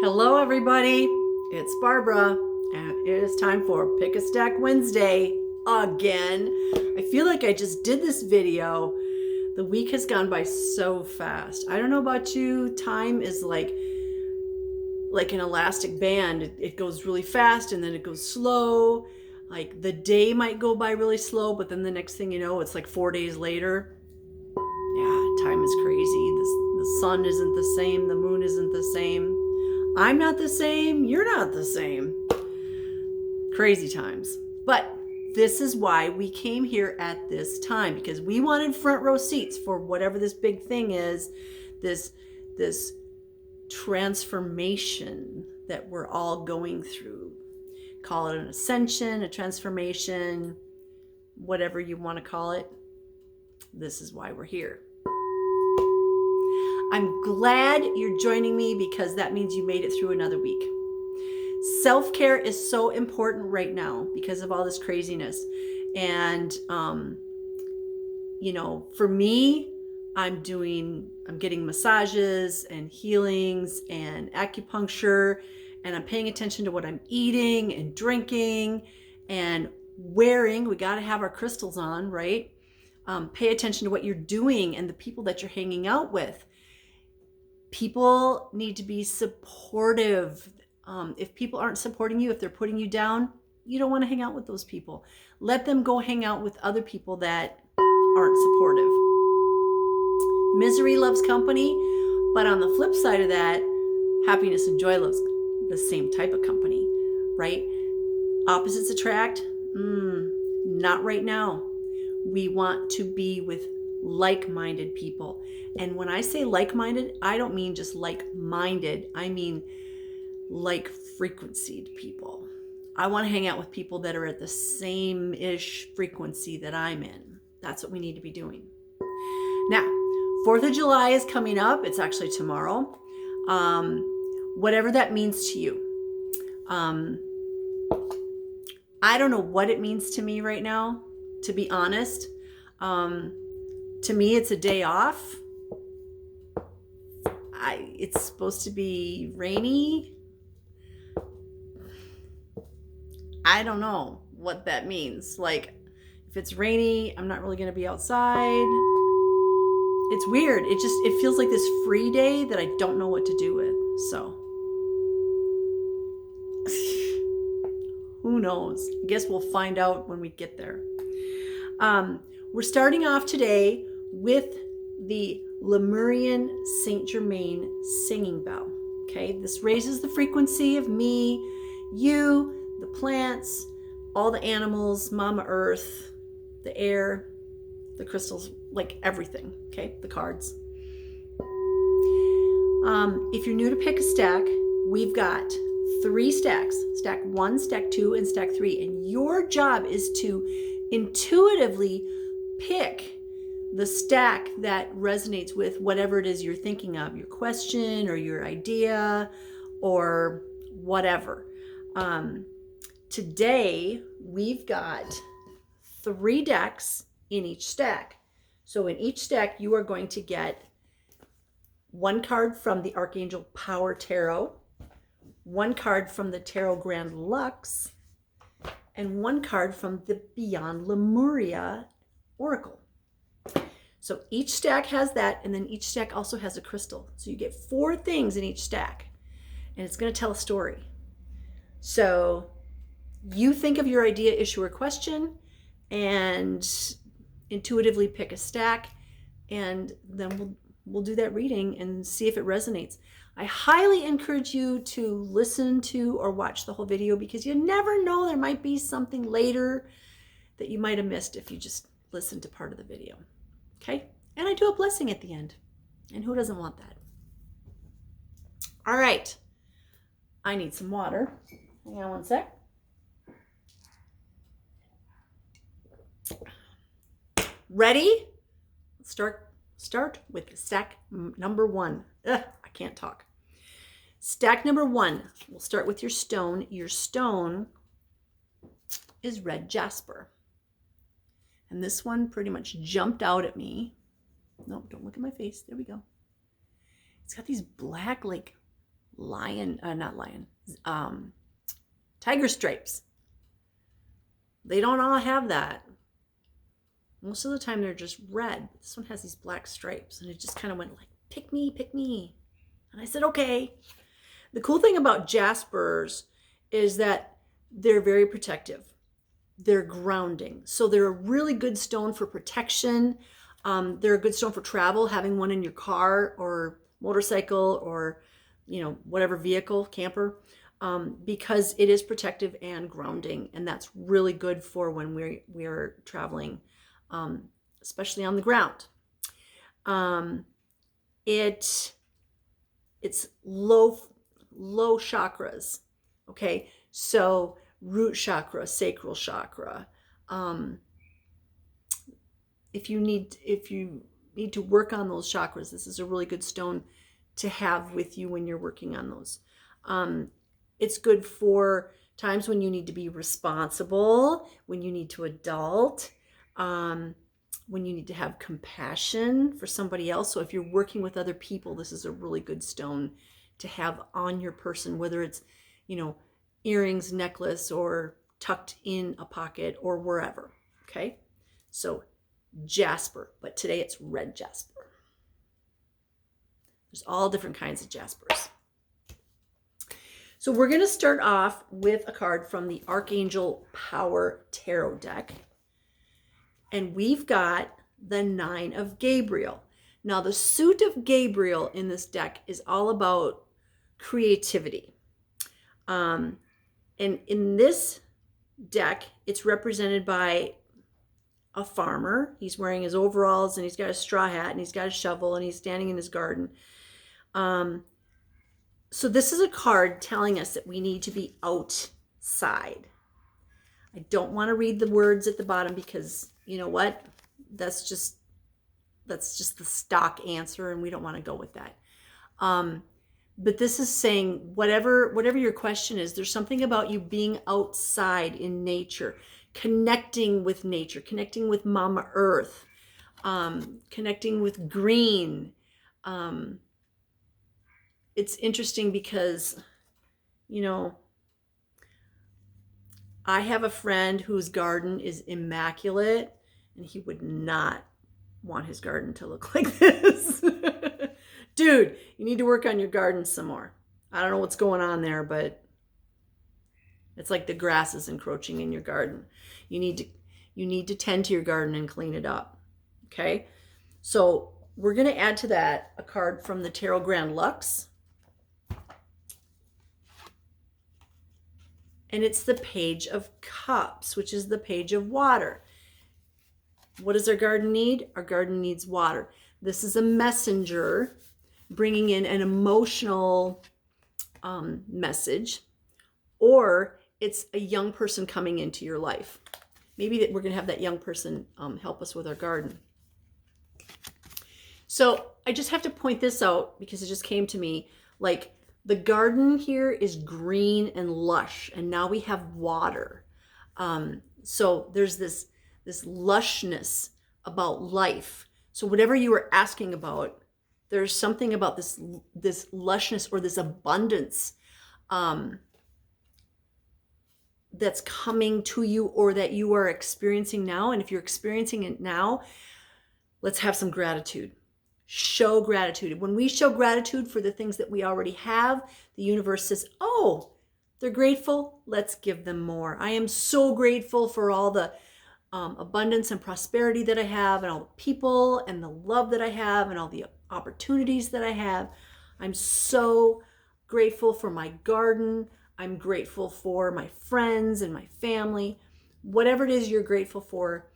Hello everybody, it's Barbara, and it is time for Pick a Stack Wednesday again. I feel like I just did this video. The week has gone by so fast. I don't know about you, time is like an elastic band. It goes really fast and then it goes slow. Like the day might go by really slow, but then the next thing you know, it's like 4 days later. Yeah, time is crazy. The sun isn't the same, the moon isn't the same. I'm not the same, you're not the same. Crazy times. But this is why we came here at this time, because we wanted front row seats for whatever this big thing is, this transformation that we're all going through. Call it an ascension, a transformation, whatever you want to call it. This is why we're here. I'm glad you're joining me because that means you made it through another week. Self-care is so important right now because of all this craziness. And, for me, I'm getting massages and healings and acupuncture, and I'm paying attention to what I'm eating and drinking and wearing. We got to have our crystals on, right? Pay attention to what you're doing and the people that you're hanging out with. People need to be supportive. If people aren't supporting you, if they're putting you down, you don't want to hang out with those people. Let them go hang out with other people that aren't supportive. Misery loves company, but on the flip side of that, happiness and joy loves the same type of company, right? Opposites attract? Not right now. We want to be with like-minded people. And when I say like-minded, I don't mean just like-minded. I mean like-frequencied people. I want to hang out with people that are at the same-ish frequency that I'm in. That's what we need to be doing. Now, 4th of July is coming up. It's actually tomorrow. Whatever that means to you. I don't know what it means to me right now, to be honest. To me, it's a day off. It's supposed to be rainy. I don't know what that means. Like, if it's rainy, I'm not really going to be outside. It's weird. It feels like this free day that I don't know what to do with. So, who knows? I guess we'll find out when we get there. We're starting off today with the Lemurian Saint Germain singing bell. Okay, this raises the frequency of me, you, the plants, all the animals, Mama Earth, the air, the crystals, like everything. Okay, the cards. If you're new to Pick a Stack, we've got 3 stacks: stack 1, stack 2, and stack 3. And your job is to intuitively pick the stack that resonates with whatever it is you're thinking of, your question or your idea or whatever. Today, we've got 3 decks in each stack. So in each stack, you are going to get 1 card from the Archangel Power Tarot, 1 card from the Tarot Grand Lux, and 1 card from the Beyond Lemuria Oracle. So each stack has that, and then each stack also has a crystal. So you get 4 things in each stack, and it's going to tell a story. So you think of your idea, issue, or question, and intuitively pick a stack, and then we'll do that reading and see if it resonates. I highly encourage you to listen to or watch the whole video, because you never know, there might be something later that you might have missed if you just listened to part of the video. Okay? And I do a blessing at the end. And who doesn't want that? All right. I need some water. Hang on one sec. Ready? Let's start with stack number 1. I can't talk. Stack number 1. We'll start with your stone. Your stone is red jasper. And this one pretty much jumped out at me. No, don't look at my face. There we go. It's got these black, like tiger stripes. They don't all have that. Most of the time they're just red. This one has these black stripes, and it just kind of went like, pick me, pick me. And I said, okay. The cool thing about jaspers is that they're very protective. They're grounding. So they're a really good stone for protection. They're a good stone for travel, having one in your car or motorcycle or, whatever vehicle, camper, because it is protective and grounding. And that's really good for when we're traveling, especially on the ground. It's low chakras. Okay. So root chakra, sacral chakra. If you need to work on those chakras, this is a really good stone to have with you when you're working on those. It's good for times when you need to be responsible, when you need to adult, when you need to have compassion for somebody else. So if you're working with other people, this is a really good stone to have on your person, whether it's, earrings, necklace, or tucked in a pocket or wherever. Okay. So jasper, but today it's red jasper. There's all different kinds of jaspers. So we're going to start off with a card from the Archangel Power Tarot deck. And we've got the 9 of Gabriel. Now, the suit of Gabriel in this deck is all about creativity. And in this deck, it's represented by a farmer. He's wearing his overalls and he's got a straw hat and he's got a shovel and he's standing in his garden. So this is a card telling us that we need to be outside. I don't want to read the words at the bottom because you know what? That's just the stock answer, and we don't want to go with that. But this is saying whatever your question is, there's something about you being outside in nature, connecting with nature, connecting with Mama Earth, connecting with green. It's interesting because, I have a friend whose garden is immaculate, and he would not want his garden to look like this. Dude, you need to work on your garden some more. I don't know what's going on there, but it's like the grass is encroaching in your garden. You need to tend to your garden and clean it up. Okay? So we're going to add to that a card from the Tarot Grand Lux. And it's the Page of Cups, which is the Page of Water. What does our garden need? Our garden needs water. This is a messenger bringing in an emotional message, or it's a young person coming into your life. Maybe that we're going to have that young person help us with our garden. So I just have to point this out because it just came to me. Like, the garden here is green and lush, and now we have water. So there's this lushness about life. So whatever you were asking about, there's something about this lushness or this abundance that's coming to you or that you are experiencing now. And if you're experiencing it now, let's have some gratitude. Show gratitude. When we show gratitude for the things that we already have, the universe says, oh, they're grateful. Let's give them more. I am so grateful for all the abundance and prosperity that I have, and all the people and the love that I have, and all the opportunities that I have. I'm so grateful for my garden. I'm grateful for my friends and my family. Whatever it is you're grateful for,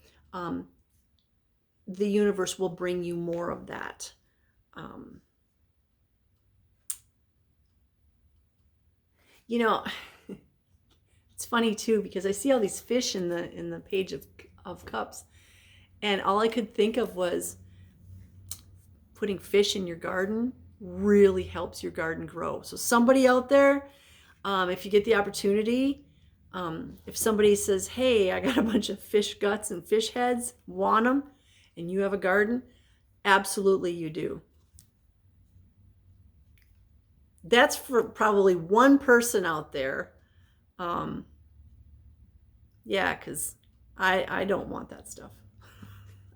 the universe will bring you more of that. It's funny too, because I see all these fish in the Page of Cups, and all I could think of was putting fish in your garden really helps your garden grow. So somebody out there, if you get the opportunity, if somebody says, hey, I got a bunch of fish guts and fish heads, want them, and you have a garden, absolutely you do. that's for probably one person out there. Yeah, because I don't want that stuff.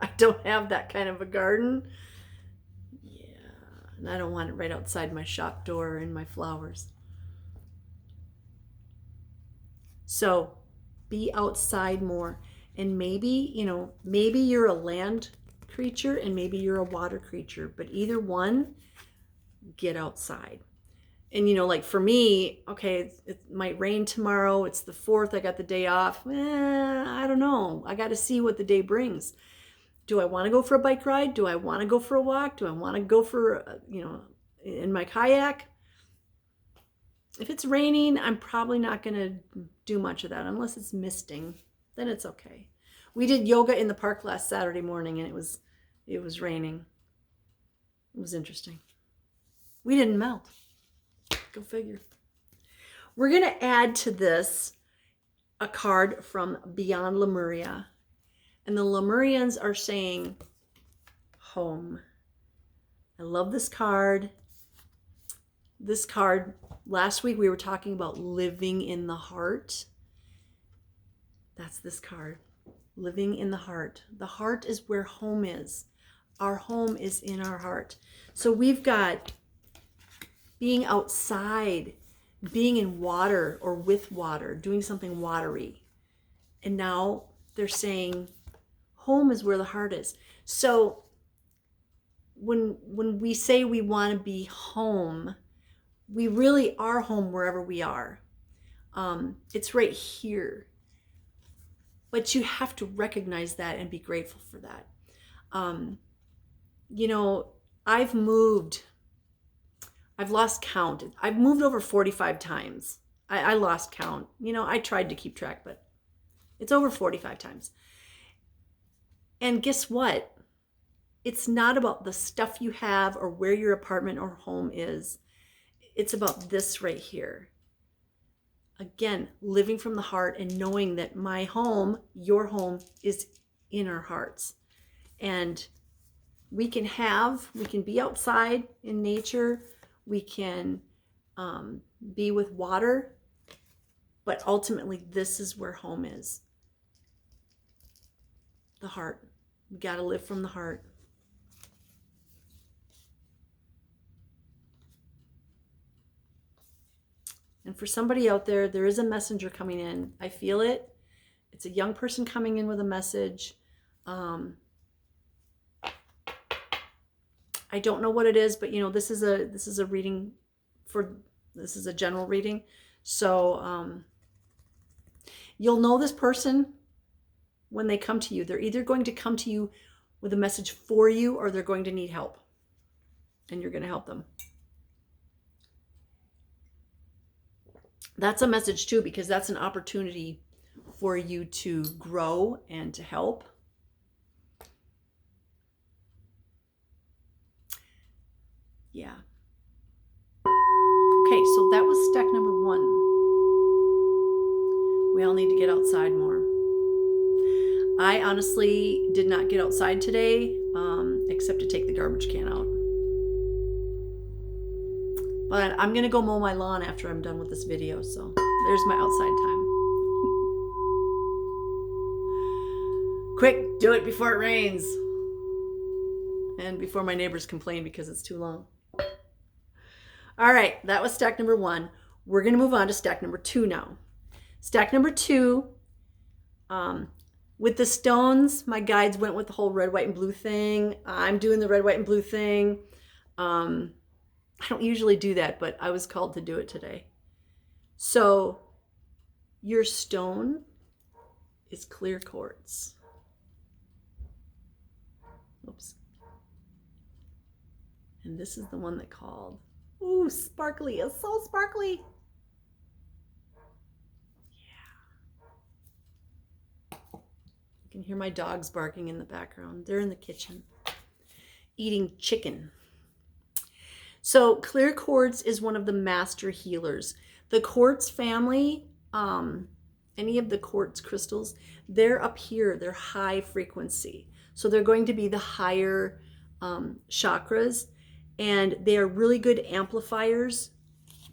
I don't have that kind of a garden. Yeah, and I don't want it right outside my shop door and my flowers. So be outside more. And maybe, maybe you're a land creature and maybe you're a water creature, but either one, get outside. And like for me, okay, it might rain tomorrow. It's the 4th. I got the day off. I don't know. I got to see what the day brings. Do I want to go for a bike ride? Do I want to go for a walk? Do I want to go for, in my kayak? If it's raining, I'm probably not going to do much of that unless it's misting. Then it's okay. We did yoga in the park last Saturday morning and it was raining. It was interesting. We didn't melt. Go figure. We're going to add to this a card from Beyond Lemuria. And the Lemurians are saying home. I love this card. This card, last week we were talking about living in the heart. That's this card. Living in the heart. The heart is where home is. Our home is in our heart. So we've got being outside, being in water or with water, doing something watery. And now they're saying home is where the heart is. So when we say we want to be home, we really are home wherever we are. It's right here. But you have to recognize that and be grateful for that. I've lost count. I've moved over 45 times. I lost count. I tried to keep track, but it's over 45 times. And guess what? It's not about the stuff you have or where your apartment or home is. It's about this right here. Again, living from the heart and knowing that my home, your home, is in our hearts. And we can be outside in nature. We can be with water. But ultimately, this is where home is. The heart. We got to live from the heart. And for somebody out there, there is a messenger coming in. I feel it. It's a young person coming in with a message. I don't know what it is, but this is a reading this is a general reading. So you'll know this person when they come to you. They're either going to come to you with a message for you or they're going to need help. And you're going to help them. That's a message too, because that's an opportunity for you to grow and to help. Yeah. Okay, so that was stack number 1. We all need to get outside more. I honestly did not get outside today, except to take the garbage can out. But I'm going to go mow my lawn after I'm done with this video, so there's my outside time. Quick, do it before it rains. And before my neighbors complain because it's too long. All right, that was stack number 1. We're going to move on to stack number 2 now. Stack number 2, with the stones, my guides went with the whole red, white, and blue thing. I'm doing the red, white, and blue thing. I don't usually do that, but I was called to do it today. So your stone is clear quartz. Oops. And this is the one that called. Ooh, sparkly. It's so sparkly. Yeah. You can hear my dogs barking in the background. They're in the kitchen eating chicken. So clear quartz is one of the master healers. The quartz family, any of the quartz crystals, they're up here. They're high frequency. So they're going to be the higher chakras, and they are really good amplifiers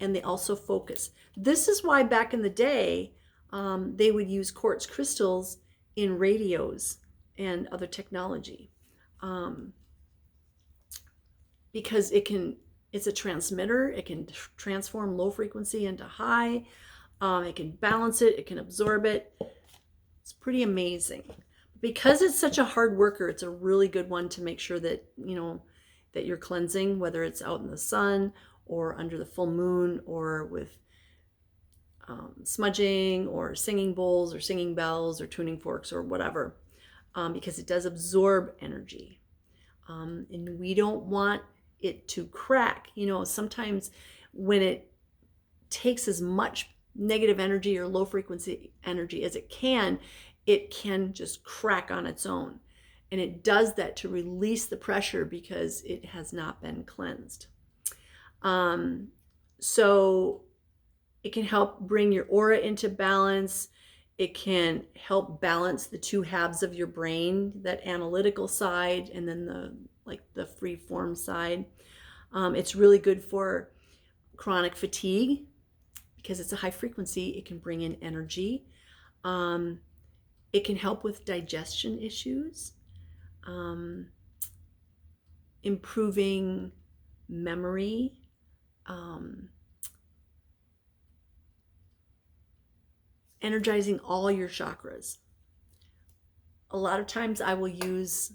and they also focus. This is why back in the day, they would use quartz crystals in radios and other technology, because it's a transmitter. It can transform low frequency into high. It can balance it. It can absorb it. It's pretty amazing. Because it's such a hard worker, it's a really good one to make sure that, that you're cleansing, whether it's out in the sun or under the full moon or with smudging or singing bowls or singing bells or tuning forks or whatever, because it does absorb energy. And we don't want it to crack. Sometimes when it takes as much negative energy or low frequency energy as it can just crack on its own. And it does that to release the pressure because it has not been cleansed. So it can help bring your aura into balance. It can help balance the two halves of your brain, that analytical side and then the free form side. It's really good for chronic fatigue because it's a high frequency. It can bring in energy. It can help with digestion issues, improving memory, energizing all your chakras. A lot of times I will use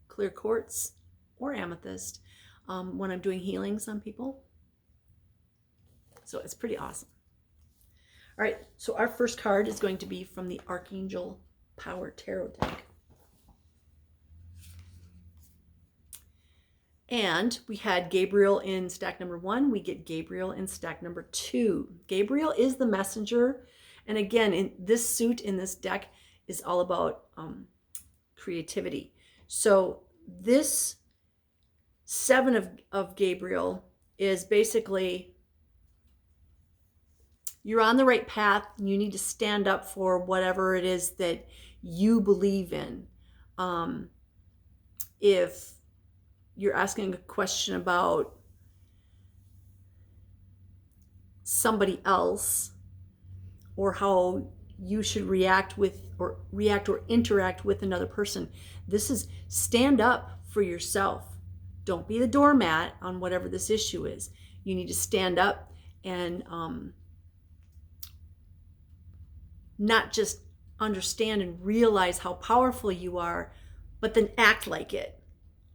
clear quartz or amethyst when I'm doing healings on people. So it's pretty awesome. All right, so our first card is going to be from the Archangel Power Tarot deck. And we had Gabriel in stack number 1. We get Gabriel in stack number 2. Gabriel is the messenger. And again, in this suit in this deck is all about creativity. So this 7 of Gabriel is basically, you're on the right path. You need to stand up for whatever it is that you believe in. If you're asking a question about somebody else or how you should react or interact with another person, this is stand up for yourself. Don't be the doormat on whatever this issue is. You need to stand up and not just understand and realize how powerful you are, but then act like it.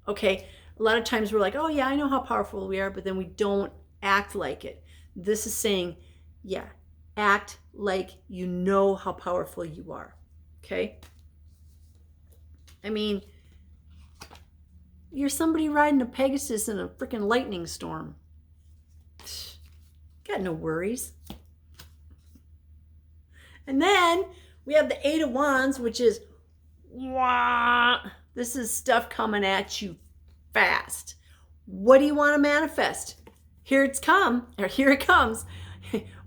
Okay? A lot of times we're like, oh yeah, I know how powerful we are, but then we don't act like it. This is saying, yeah, act like you know how powerful you are. Okay? I mean, you're somebody riding a Pegasus in a freaking lightning storm. Got no worries. And then we have the 8 of Wands, which is, wah, this is stuff coming at you fast. What do you want to manifest? Here it comes.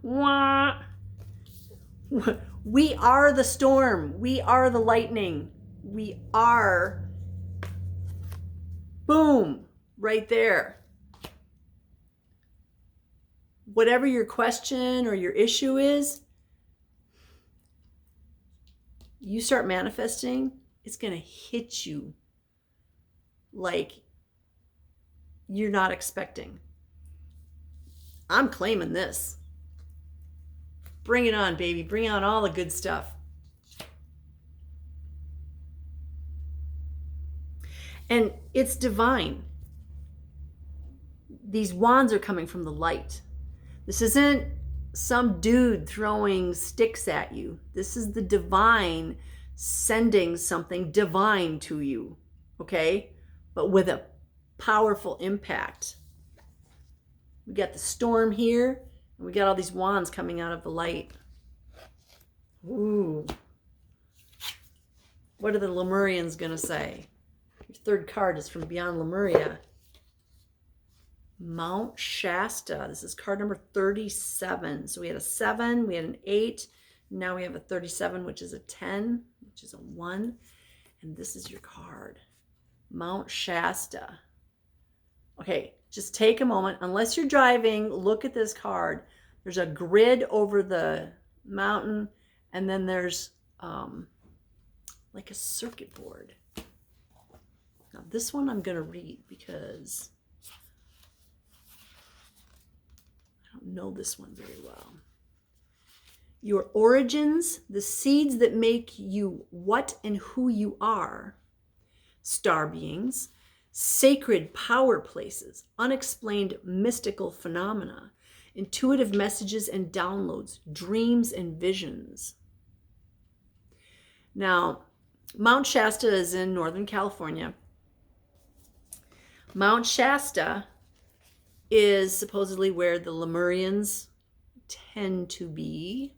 Wah. We are the storm. We are the lightning. We are, boom, right there. Whatever your question or your issue is, you start manifesting, it's going to hit you like you're not expecting. I'm claiming this. Bring it on, baby. Bring on all the good stuff. And it's divine. These wands are coming from the light. This isn't some dude throwing sticks at you. This is the divine sending something divine to you, okay? But with a powerful impact. We got the storm here, and we got all these wands coming out of the light. Ooh. What are the Lemurians going to say? Your third card is from Beyond Lemuria. Mount Shasta. This is card number 37. So we had a 7, we had an 8, now we have a 37, which is a 10, which is a 1. And this is your card. Mount Shasta. Okay, just take a moment. Unless you're driving, look at this card. There's a grid over the mountain, and then there's like a circuit board. Now this one I'm going to read because I don't know this one very well. Your origins, the seeds that make you what and who you are, star beings, sacred power places, unexplained mystical phenomena, intuitive messages and downloads, dreams and visions. Now, Mount Shasta is in Northern California. Mount Shasta is supposedly where the Lemurians tend to be,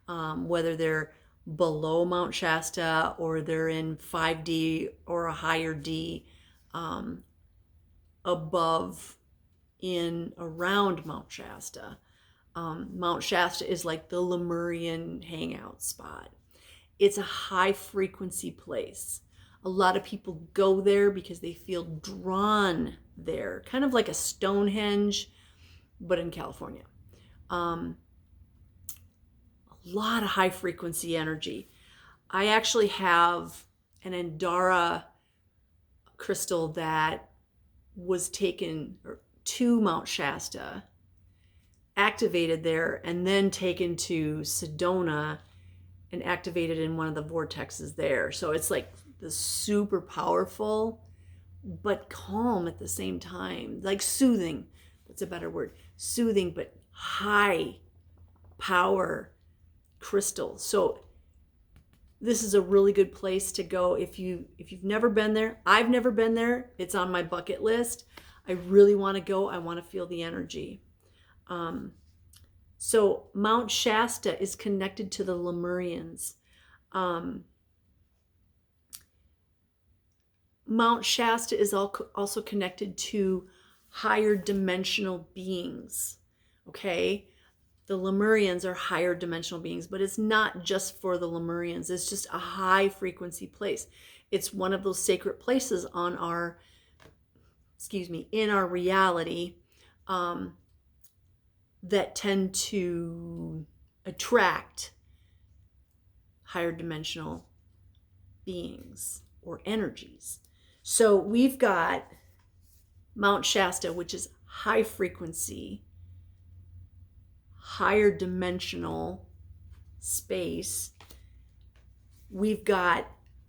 whether they're below Mount Shasta or they're in 5D or a higher D, above in around Mount Shasta. Mount Shasta is like the Lemurian hangout spot. It's a high frequency place. A lot of people go there because they feel drawn there, kind of like a Stonehenge, but in California. A lot of high frequency energy. I actually have an Andara crystal that was taken to Mount Shasta, activated there, and then taken to Sedona and activated in one of the vortexes there. So it's like the super powerful, but calm at the same time, like soothing. That's a better word. Soothing, but high power crystal. So this is a really good place to go if you've never been there. I've never been there. It's on my bucket list. I really want to go. I want to feel the energy. So Mount Shasta is connected to the Lemurians. Mount Shasta is also connected to higher dimensional beings. Okay? The Lemurians are higher dimensional beings, but it's not just for the Lemurians. It's just a high frequency place. It's one of those sacred places on our, in our reality, that tend to attract higher dimensional beings or energies. So we've got Mount Shasta, which is high frequency, higher dimensional space. We've got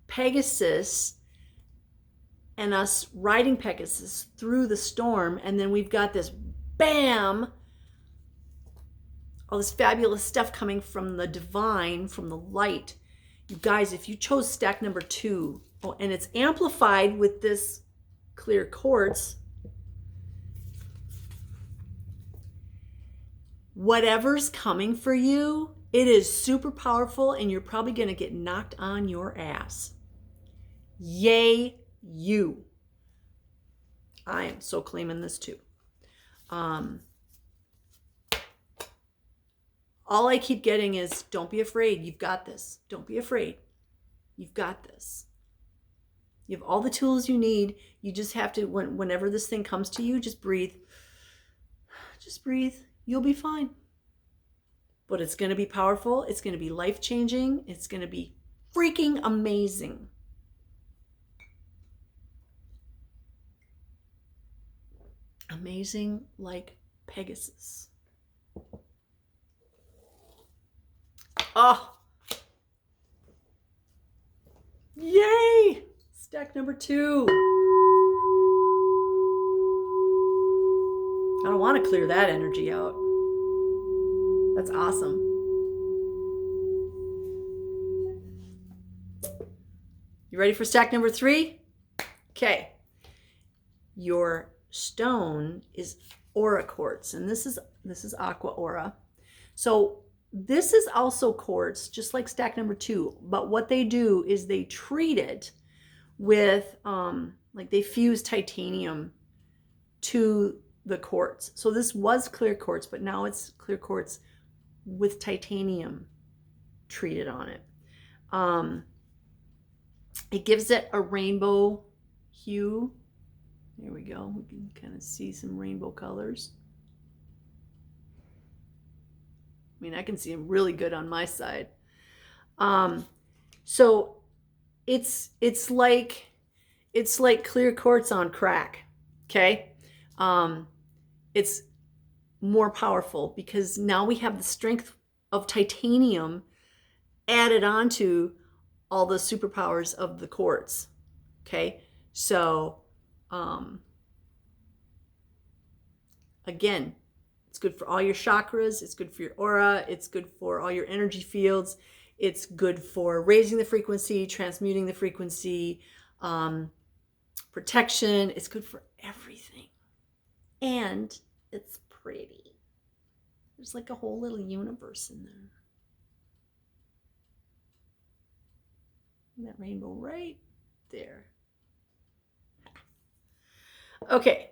Pegasus and us riding Pegasus through the storm, and then we've got this bam, all this fabulous stuff coming from the divine, from the light. You guys, if you chose stack number 2, and it's amplified with this clear quartz, whatever's coming for you, it is super powerful, and you're probably going to get knocked on your ass. Yay, you. I am so claiming this too. All I keep getting is, don't be afraid. You've got this. Don't be afraid. You've got this. You have all the tools you need. You just have to, whenever this thing comes to you, just breathe. Just breathe. You'll be fine. But it's going to be powerful. It's going to be life-changing. It's going to be freaking amazing. Amazing like Pegasus. Oh. Yay! Stack number 2. I don't want to clear that energy out. That's awesome. You ready for stack number 3? Okay. Your stone is aura quartz, and this is aqua aura. So this is also quartz, just like stack number 2, but what they do is they treat it with like they fuse titanium to the quartz. So this was clear quartz, but now it's clear quartz with titanium treated on it. It gives it a rainbow hue. Here we go. We can kind of see some rainbow colors. I mean, I can see them really good on my side. So it's like clear quartz on crack. Okay. It's more powerful because now we have the strength of titanium added onto all the superpowers of the quartz. Okay. So, again, it's good for all your chakras. It's good for your aura. It's good for all your energy fields. It's good for raising the frequency, transmuting the frequency, protection. It's good for everything. And it's pretty. There's like a whole little universe in there. That rainbow right there. Okay.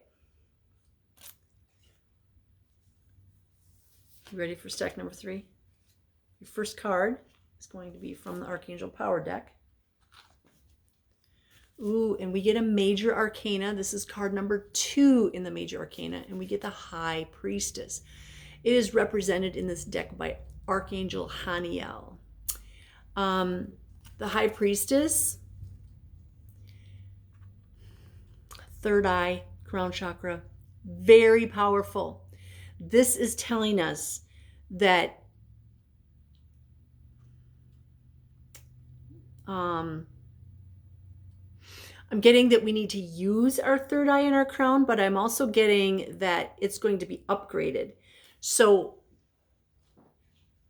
You ready for stack number 3? Your first card is going to be from the Archangel Power deck. Ooh, and we get a major arcana. This is card number 2 in the major arcana, and we get the High Priestess. It is represented in this deck by Archangel Haniel. The High Priestess, third eye, crown chakra, very powerful. This is telling us that I'm getting that we need to use our third eye and our crown, but I'm also getting that it's going to be upgraded. So,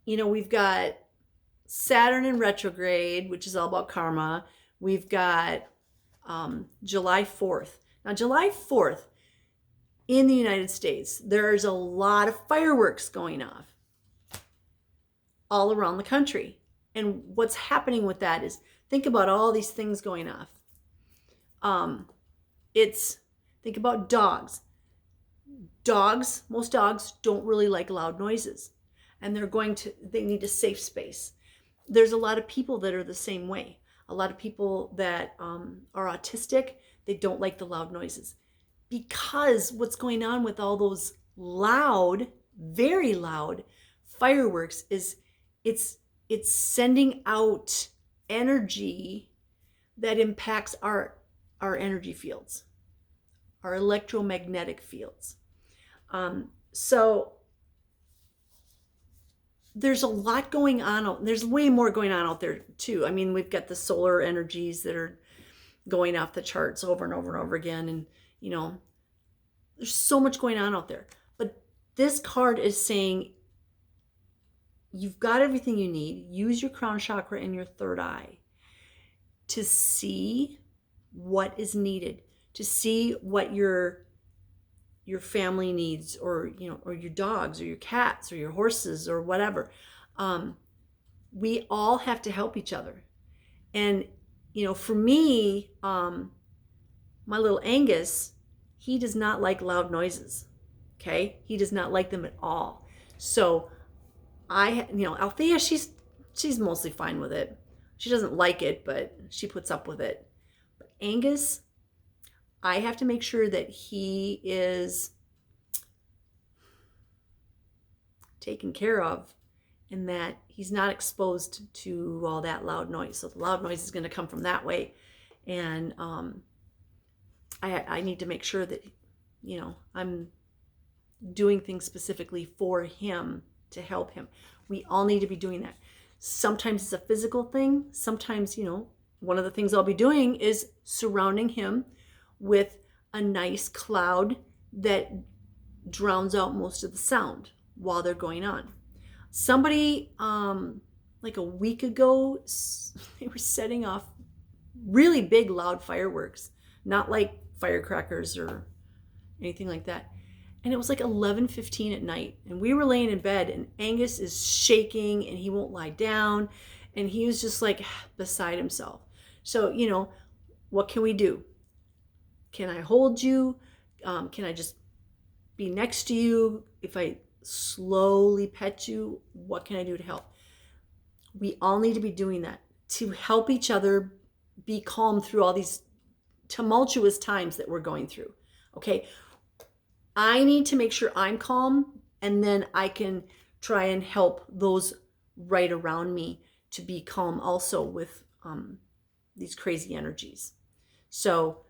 we've got Saturn in retrograde, which is all about karma. We've got July 4th. Now, July 4th in the United States, there's a lot of fireworks going off all around the country. And what's happening with that is, think about all these things going off. Think about dogs. Most dogs don't really like loud noises, and they need a safe space. There's a lot of people that are the same way. A lot of people that are autistic, they don't like the loud noises, because what's going on with all those loud, very loud fireworks is it's sending out energy that impacts our energy fields, our electromagnetic fields. So there's a lot going on. There's way more going on out there too. I mean, we've got the solar energies that are going off the charts over and over and over again. And, there's so much going on out there. But this card is saying you've got everything you need. Use your crown chakra and your third eye to see what is needed, to see what your family needs, or or your dogs or your cats or your horses or whatever. We all have to help each other. And for me, my little Angus, he does not like loud noises. Okay, he does not like them at all. So Althea, she's mostly fine with it. She doesn't like it, but she puts up with it. But Angus, I have to make sure that he is taken care of and that he's not exposed to all that loud noise. So the loud noise is going to come from that way. And I need to make sure that, I'm doing things specifically for him to help him. We all need to be doing that. Sometimes it's a physical thing. Sometimes, one of the things I'll be doing is surrounding him with a nice cloud that drowns out most of the sound while they're going on. Somebody, like a week ago, they were setting off really big, loud fireworks, not like firecrackers or anything like that. And it was like 11:15 at night, and we were laying in bed, and Angus is shaking and he won't lie down, and he was just like beside himself. So, what can we do? Can I hold you? Can I just be next to you? If I slowly pet you, what can I do to help? We all need to be doing that to help each other be calm through all these tumultuous times that we're going through. Okay. I need to make sure I'm calm, and then I can try and help those right around me to be calm also with these crazy energies. So,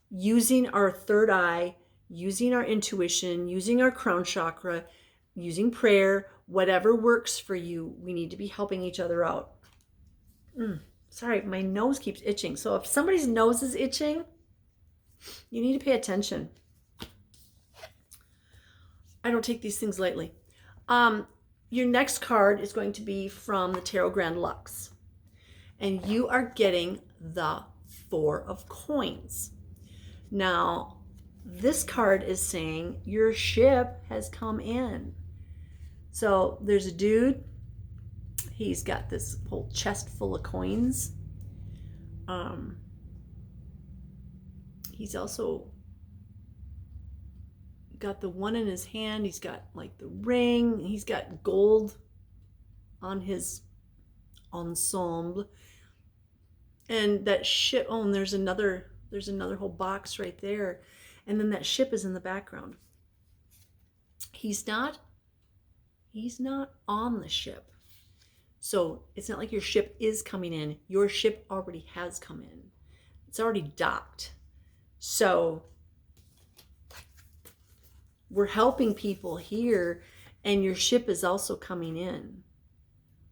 using our third eye, using our intuition, using our crown chakra, using prayer, whatever works for you, we need to be helping each other out. Sorry, my nose keeps itching. So if somebody's nose is itching, you need to pay attention. I don't take these things lightly. Your next card is going to be from the Tarot Grand Lux. And you are getting the Four of Coins. Now, this card is saying your ship has come in. So there's a dude. He's got this whole chest full of coins. He's also got the one in his hand. He's got like the ring. He's got gold on his ensemble. And that ship, oh, and there's another whole box right there. And then that ship is in the background. He's not on the ship. So it's not like your ship is coming in. Your ship already has come in. It's already docked. So we're helping people here, and your ship is also coming in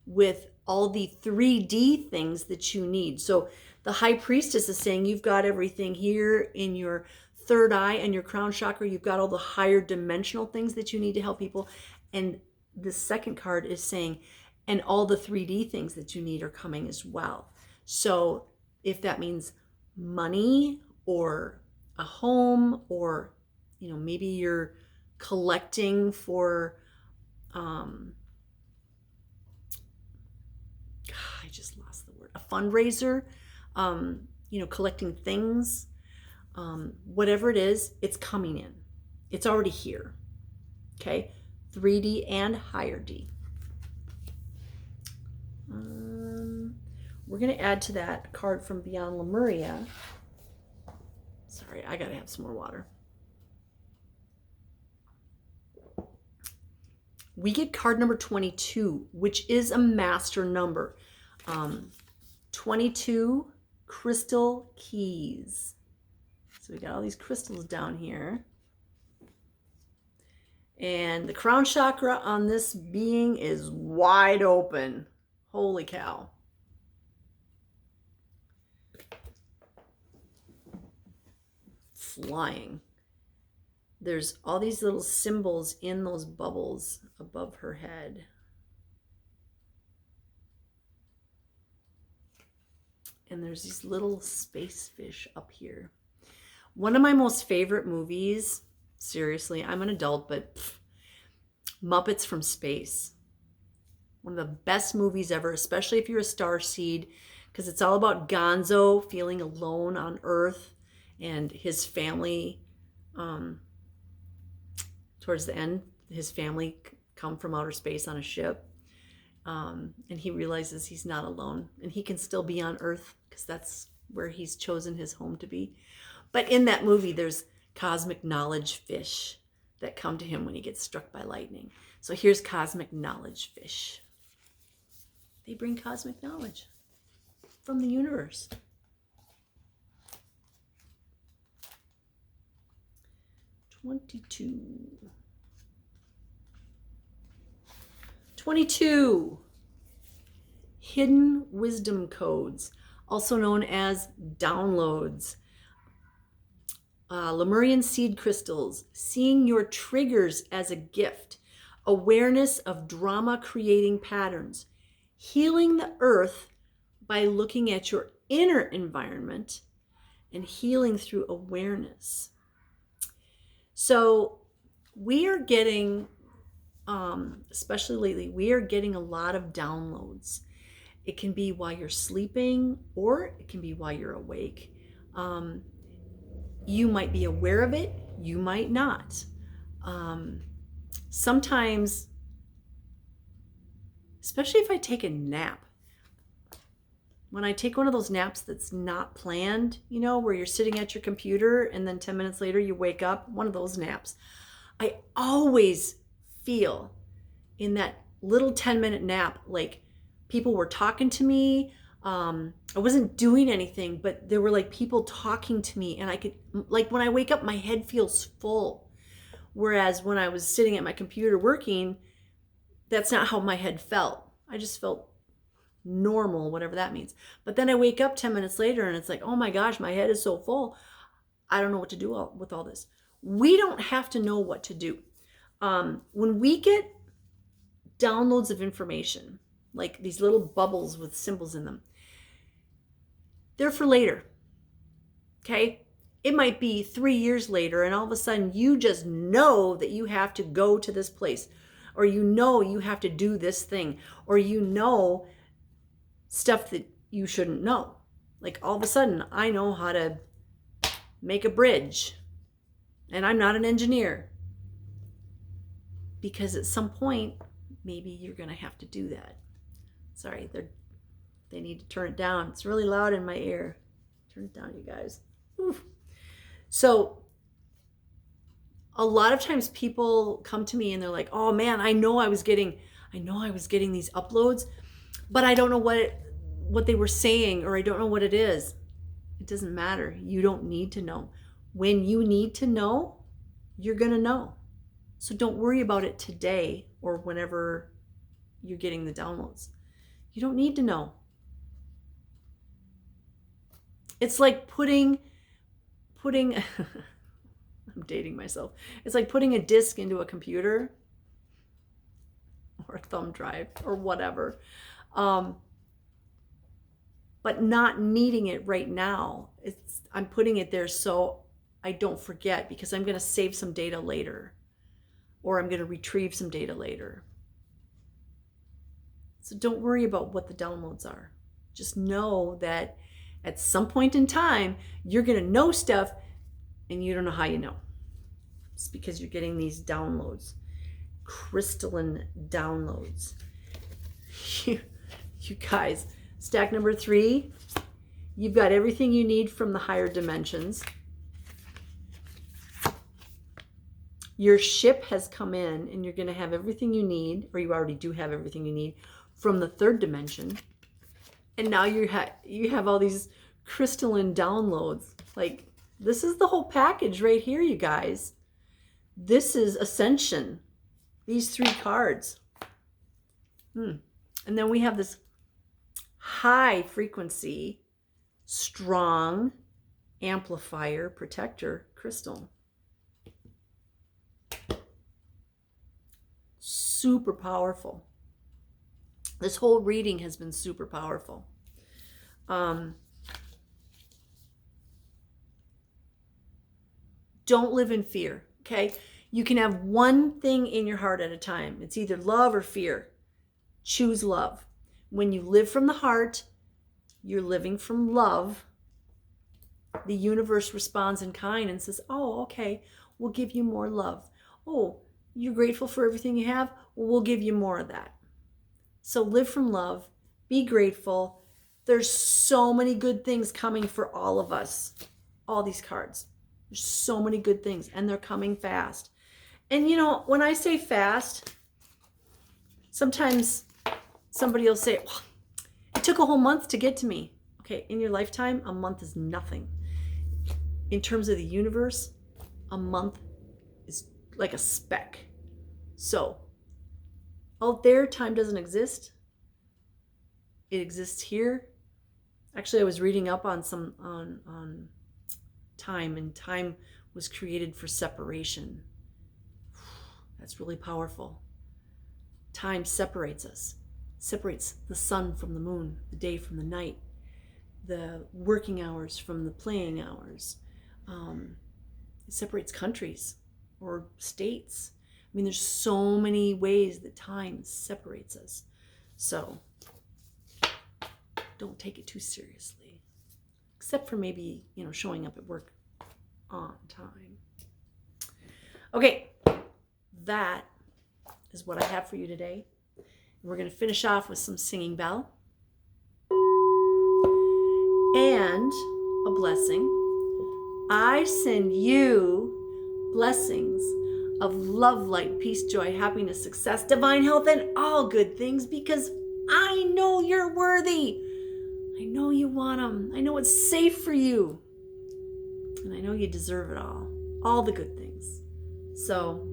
with all the 3D things that you need. So the High Priestess is saying you've got everything here in your third eye and your crown chakra. You've got all the higher dimensional things that you need to help people. And the second card is saying, and all the 3D things that you need are coming as well. So if that means money or a home, or maybe you're collecting for I just lost the word, a fundraiser, collecting things, whatever it is, it's coming in. It's already here. Okay, 3D and higher D. We're going to add to that card from Beyond Lemuria. Sorry, I got to have some more water. We get card number 22, which is a master number. 22 crystal keys. So we got all these crystals down here. And the crown chakra on this being is wide open. Holy cow. Flying. There's all these little symbols in those bubbles above her head. And there's these little space fish up here. One of my most favorite movies, seriously, I'm an adult, but Muppets from Space. One of the best movies ever, especially if you're a starseed, because it's all about Gonzo feeling alone on Earth and his family. Towards the end, his family come from outer space on a ship. And he realizes he's not alone and he can still be on Earth because that's where he's chosen his home to be. But in that movie, there's cosmic knowledge fish that come to him when he gets struck by lightning. So here's cosmic knowledge fish. They bring cosmic knowledge from the universe. Twenty-two. Hidden wisdom codes, also known as downloads. Lemurian seed crystals, seeing your triggers as a gift, awareness of drama creating patterns, healing the earth by looking at your inner environment, and healing through awareness. So we are getting, especially lately, we are getting a lot of downloads. It can be while you're sleeping or it can be while you're awake. You might be aware of it, you might not. Sometimes, especially if I take a nap, when I take one of those naps that's not planned, you know, where you're sitting at your computer and then 10 minutes later you wake up, one of those naps, I always feel in that little 10-minute nap like people were talking to me. I wasn't doing anything, but there were like people talking to me, and I could, like, when I wake up, my head feels full. Whereas when I was sitting at my computer working, that's not how my head felt. I just felt normal, whatever that means. But then I wake up 10 minutes later and it's like, oh my gosh, my head is so full. I don't know what to do with all this. We don't have to know what to do. When we get downloads of information, like these little bubbles with symbols in them, they're for later. Okay? It might be 3 years later, and all of a sudden you just know that you have to go to this place, or you know you have to do this thing, or you know stuff that you shouldn't know. Like all of a sudden, I know how to make a bridge, and I'm not an engineer. Because at some point, maybe you're going to have to do that. Sorry, they need to turn it down. It's really loud in my ear. Turn it down, you guys. Oof. So a lot of times people come to me and they're like, oh man, I know I was getting these uploads, but I don't know what they were saying, or I don't know what it is. It doesn't matter. You don't need to know. When you need to know, you're going to know. So don't worry about it today or whenever you're getting the downloads. You don't need to know. It's like putting I'm dating myself. It's like putting a disc into a computer or a thumb drive or whatever. But not needing it right now. I'm putting it there so I don't forget, because I'm going to save some data later, or I'm going to retrieve some data later. So don't worry about what the downloads are. Just know that at some point in time, you're going to know stuff and you don't know how you know. It's because you're getting these downloads, crystalline downloads. You guys, stack number 3, you've got everything you need from the higher dimensions. Your ship has come in, and you're going to have everything you need, or you already do have everything you need from the 3rd dimension. And now you have all these crystalline downloads. Like, this is the whole package right here, you guys. This is Ascension. These 3 cards. And then we have this high frequency, strong amplifier protector crystal. Super powerful. This whole reading has been super powerful. Don't live in fear, okay? You can have one thing in your heart at a time. It's either love or fear. Choose love. When you live from the heart, you're living from love. The universe responds in kind and says, oh, okay, we'll give you more love. Oh, you're grateful for everything you have? Well, we'll give you more of that. So live from love. Be grateful. There's so many good things coming for all of us. All these cards. There's so many good things, and they're coming fast. And you know, when I say fast, sometimes somebody will say, well, it took a whole month to get to me. Okay, in your lifetime, a month is nothing. In terms of the universe, a month is like a speck. So, out there, time doesn't exist. It exists here. Actually, I was reading up on on time, and time was created for separation. That's really powerful. Time separates us. Separates the sun from the moon, the day from the night, the working hours from the playing hours. It separates countries or states. I mean, there's so many ways that time separates us. So don't take it too seriously, except for maybe, showing up at work on time. Okay, that is what I have for you today. We're going to finish off with some Singing Bell. and a blessing. I send you blessings of love, light, peace, joy, happiness, success, divine health, and all good things, because I know you're worthy. I know you want them. I know it's safe for you. And I know you deserve it all the good things. So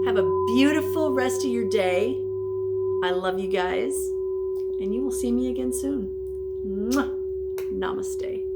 have a beautiful rest of your day. I love you guys, and you will see me again soon. Mwah. Namaste.